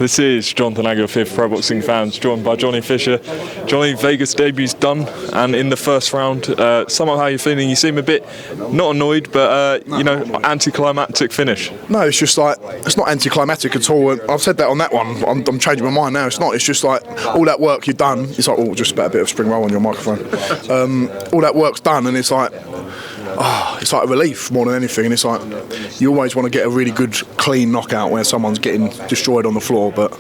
This is Jonathan Agger, fifth Pro Boxing Fans, joined by Johnny Fisher. Johnny, Vegas debut's done, and in the first round, somehow how are you feeling? You seem a bit, not annoyed, but you know, anticlimactic finish. No, it's just like, it's not anticlimactic at all. I've said that on that one. I'm changing my mind now. It's not. It's just like all that work you've done. It's like, oh, just about a bit of spring roll on your microphone. All that work's done, and it's like, it's like a relief more than anything. And it's like you always want to get a really good, clean knockout where someone's getting destroyed on the floor. But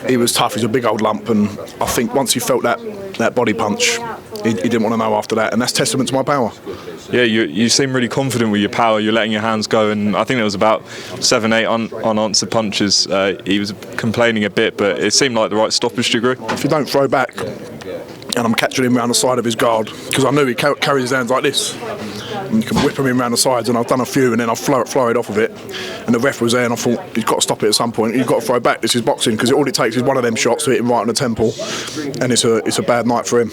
he was tough. He's a big old lump, and I think once he felt that body punch, he didn't want to know after that, and that's testament to my power. Yeah, you seem really confident with your power. You're letting your hands go, and I think there was about 7-8 unanswered punches. He was complaining a bit, but it seemed like the right stoppage degree. If you don't throw back, and I'm catching him around the side of his guard, because I knew he carries his hands like this, and you can whip him in around the sides, and I've done a few, and then I've flurried off of it, and the ref was there, and I thought, he's got to stop it at some point. You've got to throw back. This is boxing, because all it takes is one of them shots to hit him right on the temple, and it's a bad night for him.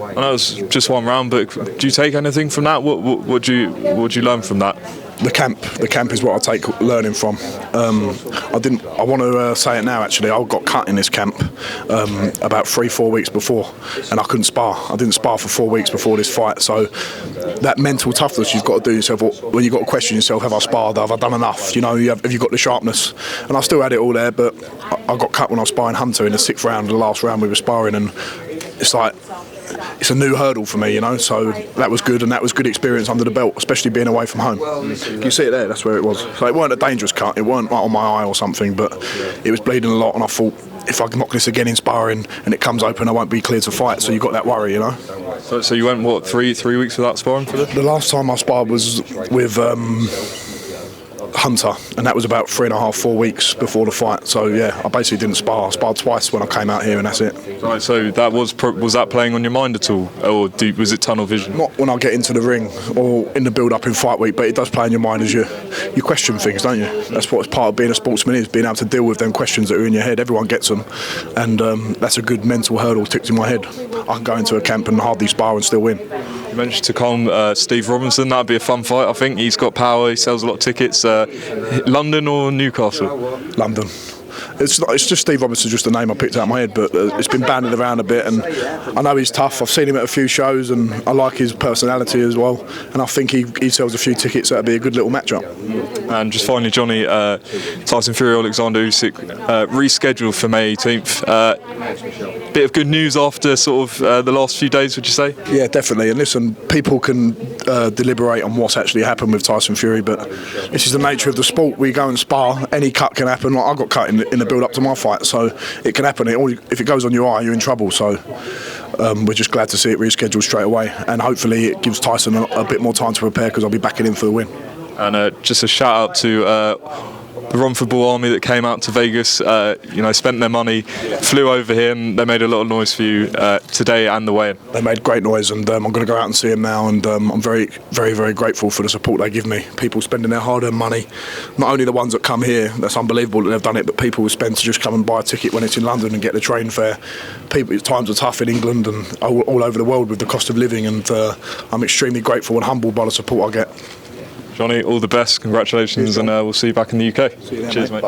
I know it's just one round, but do you take anything from that? What do you learn from that? The camp is what I take learning from. I want to say it now. Actually, I got cut in this camp about 3-4 weeks before, and I couldn't spar. I didn't spar for 4 weeks before this fight. So that mental toughness you've got to do yourself. When you've got to question yourself: have I sparred? Have I done enough? You know, have you got the sharpness? And I still had it all there, but I got cut when I was sparring Hunter in the 6th round, the last round we were sparring, and it's like, it's a new hurdle for me, you know, so that was good, and that was good experience under the belt, especially being away from home. You see it there, that's where it was. So it weren't a dangerous cut, it weren't like on my eye or something, but it was bleeding a lot, and I thought, if I knock this again in sparring and it comes open, I won't be clear to fight, so you got that worry, you know. So you went, what, three weeks without sparring for this? The last time I sparred was with Hunter, and that was about 3.5-4 weeks before the fight. So yeah, I basically didn't spar. I sparred twice when I came out here, and that's it. Right. So that was that playing on your mind at all, or was it tunnel vision? Not when I get into the ring or in the build-up in fight week, but it does play in your mind as you question things, don't you? That's what's part of being a sportsman, is being able to deal with them questions that are in your head. Everyone gets them, and that's a good mental hurdle ticked in my head. I can go into a camp and hardly spar and still win. You mentioned to calm Steve Robinson. That'd be a fun fight. I think he's got power. He sells a lot of tickets. London or Newcastle? London. It's just Steve Robinson's just a name I picked out of my head, but it's been banded around a bit, and I know he's tough. I've seen him at a few shows, and I like his personality as well, and I think he sells a few tickets. That'd be a good little matchup. And just finally, Johnny, Tyson Fury, Oleksandr Usyk rescheduled for May 18th. Bit of good news after sort of the last few days, would you say? Yeah, definitely. And listen, people can deliberate on what's actually happened with Tyson Fury, but this is the nature of the sport. We go and spar, any cut can happen. Like I got cut in the build up to my fight, so it can happen. If it goes on your eye, you're in trouble. So we're just glad to see it rescheduled straight away, and hopefully it gives Tyson a bit more time to prepare, because I'll be backing him for the win. And just a shout out to the Run Football Army that came out to Vegas, spent their money, flew over here, and they made a lot of noise for you today and the weigh-in. They made great noise, and I'm going to go out and see them now, and I'm very, very, very grateful for the support they give me. People spending their hard-earned money, not only the ones that come here, that's unbelievable that they've done it, but people who spend to just come and buy a ticket when it's in London and get the train fare. Times are tough in England and all over the world with the cost of living, and I'm extremely grateful and humbled by the support I get. Johnny, all the best, congratulations. Cheers, and we'll see you back in the UK. Cheers, mate.